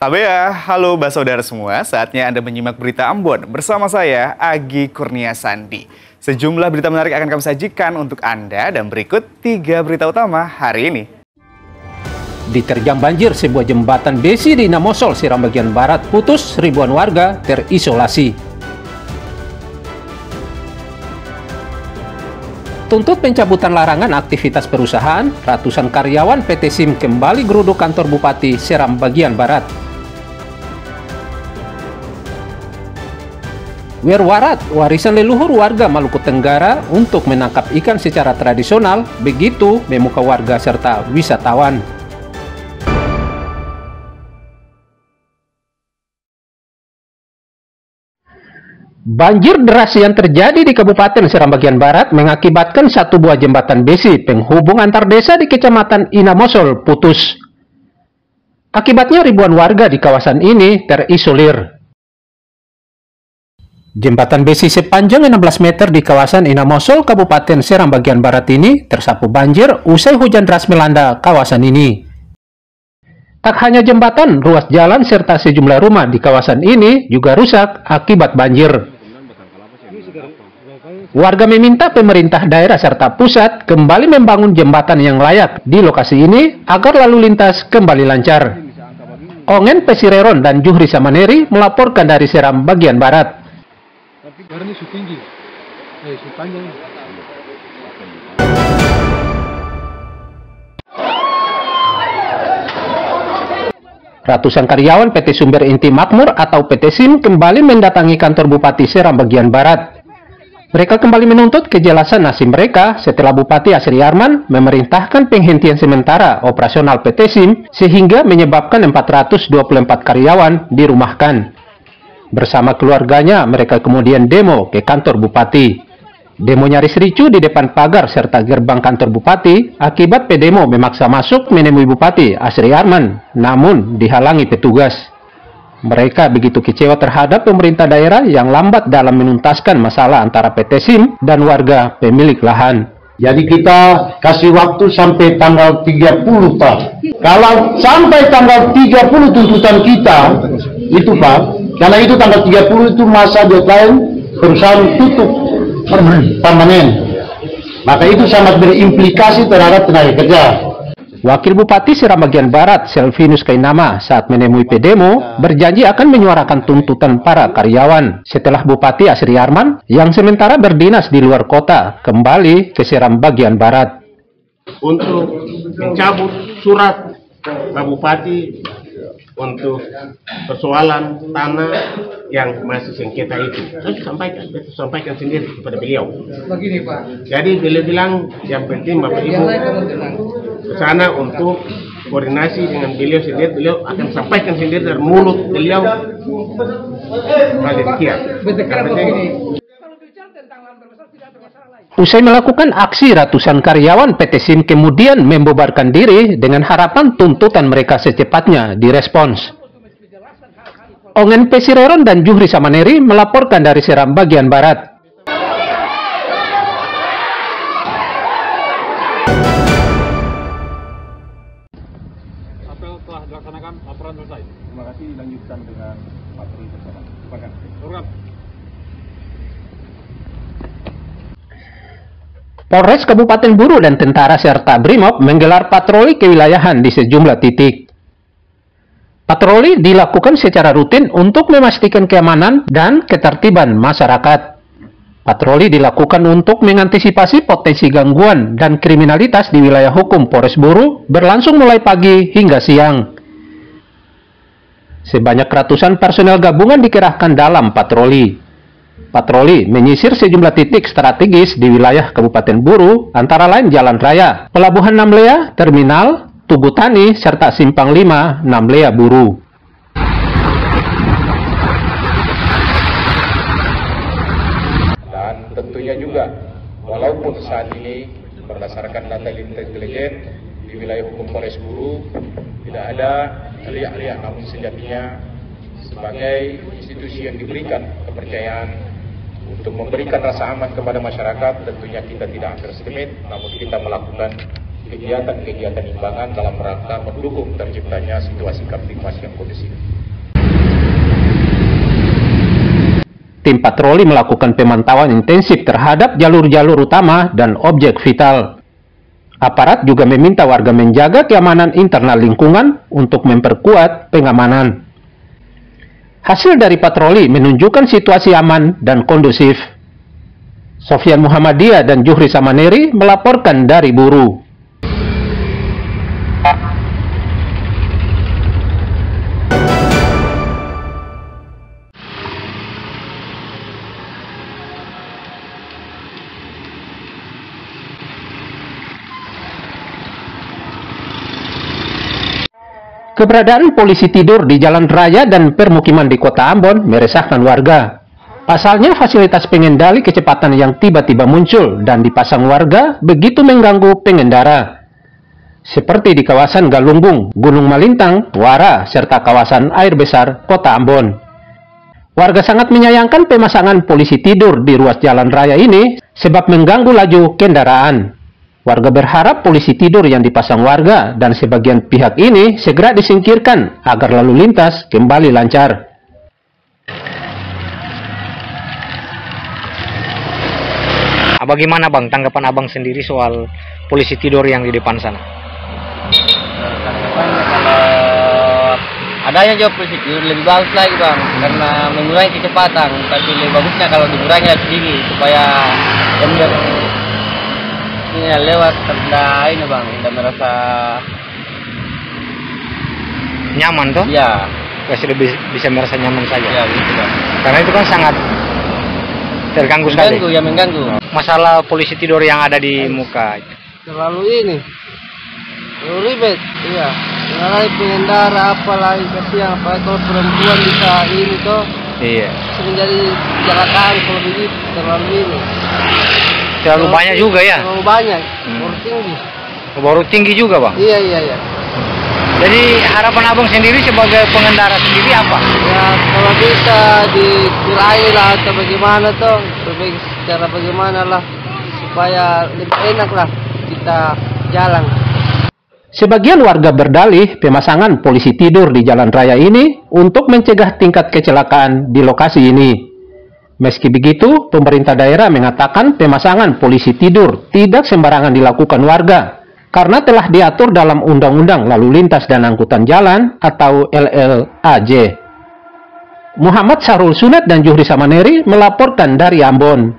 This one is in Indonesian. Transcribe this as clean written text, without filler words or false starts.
Tabea, halo saudara semua, saatnya Anda menyimak berita Ambon bersama saya, Agi Kurnia Sandi. Sejumlah berita menarik akan kami sajikan untuk Anda dan berikut 3 berita utama hari ini. Diterjang banjir, sebuah jembatan besi di Namosol, Seram bagian barat putus, ribuan warga terisolasi. Tuntut pencabutan larangan aktivitas perusahaan, ratusan karyawan PT SIM kembali geruduk kantor Bupati Seram bagian barat. Werwarat, warisan leluhur warga Maluku Tenggara untuk menangkap ikan secara tradisional, begitu memuka warga serta wisatawan. Banjir deras yang terjadi di Kabupaten Seram bagian barat mengakibatkan satu buah jembatan besi penghubung antar desa di Kecamatan Inamosol putus. Akibatnya ribuan warga di kawasan ini terisolir. Jembatan besi sepanjang 16 meter di kawasan Inamosol, Kabupaten Seram bagian barat ini tersapu banjir usai hujan deras melanda kawasan ini. Tak hanya jembatan, ruas jalan serta sejumlah rumah di kawasan ini juga rusak akibat banjir. Warga meminta pemerintah daerah serta pusat kembali membangun jembatan yang layak di lokasi ini agar lalu lintas kembali lancar. Ongen Pesireron dan Juhri Samaneri melaporkan dari Seram bagian barat. Ratusan karyawan PT Sumber Inti Makmur atau PT SIM kembali mendatangi kantor Bupati Seram bagian barat. Mereka kembali menuntut kejelasan nasib mereka setelah Bupati Asri Arman memerintahkan penghentian sementara operasional PT SIM sehingga menyebabkan 424 karyawan dirumahkan. Bersama keluarganya, mereka kemudian demo ke kantor Bupati. Demo nyaris ricu di depan pagar serta gerbang kantor Bupati akibat pedemo memaksa masuk menemui Bupati Asri Arman, namun dihalangi petugas. Mereka begitu kecewa terhadap pemerintah daerah yang lambat dalam menuntaskan masalah antara PT SIM dan warga pemilik lahan. Jadi kita kasih waktu sampai tanggal 30, Pak. Kalau sampai tanggal 30 tuntutan kita, itu Pak, karena itu tanggal 30 itu masa deadline perusahaan tutup permanen. Maka itu sangat berimplikasi terhadap tenaga kerja. Wakil Bupati Seram bagian barat, Selvinus Kainama, saat menemui pedemo, berjanji akan menyuarakan tuntutan para karyawan setelah Bupati Asri Arman yang sementara berdinas di luar kota kembali ke Seram bagian barat. Untuk mencabut surat Pak Bupati untuk persoalan tanah yang masih sengketa itu. Saya sampaikan sendiri kepada beliau. Begini Pak. Jadi beliau bilang yang penting Bapak Ibu ke sana untuk koordinasi dengan beliau sendiri. Beliau akan sampaikan sendiri dari mulut beliau. Usai melakukan aksi, ratusan karyawan PT SIM kemudian membubarkan diri dengan harapan tuntutan mereka secepatnya direspons. Ongen Pesireron dan Juhri Samaneri melaporkan dari Seram bagian barat. Apel telah dilaksanakan, laporan selesai. Terima kasih, dilanjutkan dengan materi bersama. Silakan. Polres Kabupaten Buru dan tentara serta Brimob menggelar patroli kewilayahan di sejumlah titik. Patroli dilakukan secara rutin untuk memastikan keamanan dan ketertiban masyarakat. Patroli dilakukan untuk mengantisipasi potensi gangguan dan kriminalitas di wilayah hukum Polres Buru berlangsung mulai pagi hingga siang. Sebanyak ratusan personel gabungan dikerahkan dalam patroli. Patroli menyisir sejumlah titik strategis di wilayah Kabupaten Buru, antara lain Jalan Raya, Pelabuhan Namlea, Terminal, Tugu Tani, serta Simpang 5, Namlea Buru. Dan tentunya juga, walaupun saat ini berdasarkan data intelijen di wilayah hukum Polres Buru tidak ada riak-riak, namun sejatinya sebagai institusi yang diberikan kepercayaan untuk memberikan rasa aman kepada masyarakat, tentunya kita tidak underestimate, namun kita melakukan kegiatan-kegiatan imbangan dalam rangka mendukung terciptanya situasi kamtipmas yang kondusif. Tim patroli melakukan pemantauan intensif terhadap jalur-jalur utama dan objek vital. Aparat juga meminta warga menjaga keamanan internal lingkungan untuk memperkuat pengamanan. Hasil dari patroli menunjukkan situasi aman dan kondusif. Sofyan Muhammadiyah dan Juhri Samaneri melaporkan dari Buru. Keberadaan polisi tidur di jalan raya dan permukiman di Kota Ambon meresahkan warga. Pasalnya fasilitas pengendali kecepatan yang tiba-tiba muncul dan dipasang warga begitu mengganggu pengendara. Seperti di kawasan Galunggung, Gunung Malintang, Wara, serta kawasan air besar Kota Ambon. Warga sangat menyayangkan pemasangan polisi tidur di ruas jalan raya ini sebab mengganggu laju kendaraan. Warga berharap polisi tidur yang dipasang warga dan sebagian pihak ini segera disingkirkan agar lalu lintas kembali lancar. Bagaimana Bang, tanggapan Abang sendiri soal polisi tidur yang di depan sana? Tanggapannya kalau adanya juga polisi tidur lebih bagus lagi Bang, karena mengurangi kecepatan. Tapi lebih bagusnya kalau dikurangi sedikit supaya ini lewat tanda ini Bang, udah merasa nyaman toh? Ya. Sudah bisa merasa nyaman saja. Ya gitu Bang. Karena itu kan sangat terganggu sekali. Mengganggu, ya mengganggu. Masalah polisi tidur yang ada di muka. Terlalu ini, terlalu ribet. Iya. Mengalami pengendara apalagi kasihan, apalagi kalau perempuan bisa ini toh. Iya. Sering jadi kecelakaan kalau begitu, terlalu ini. Terlalu banyak juga ya? Terlalu banyak, baru tinggi. Baru tinggi juga Bang? Iya. Jadi harapan Abang sendiri sebagai pengendara sendiri apa? Ya kalau bisa dikurangi lah atau bagaimana toh, berbagai cara bagaimana lah supaya lebih enak lah kita jalan. Sebagian warga berdalih pemasangan polisi tidur di jalan raya ini untuk mencegah tingkat kecelakaan di lokasi ini. Meski begitu, pemerintah daerah mengatakan pemasangan polisi tidur tidak sembarangan dilakukan warga karena telah diatur dalam Undang-Undang Lalu Lintas dan Angkutan Jalan atau LLAJ. Muhammad Sarul Sunat dan Juhri Samaneri melaporkan dari Ambon.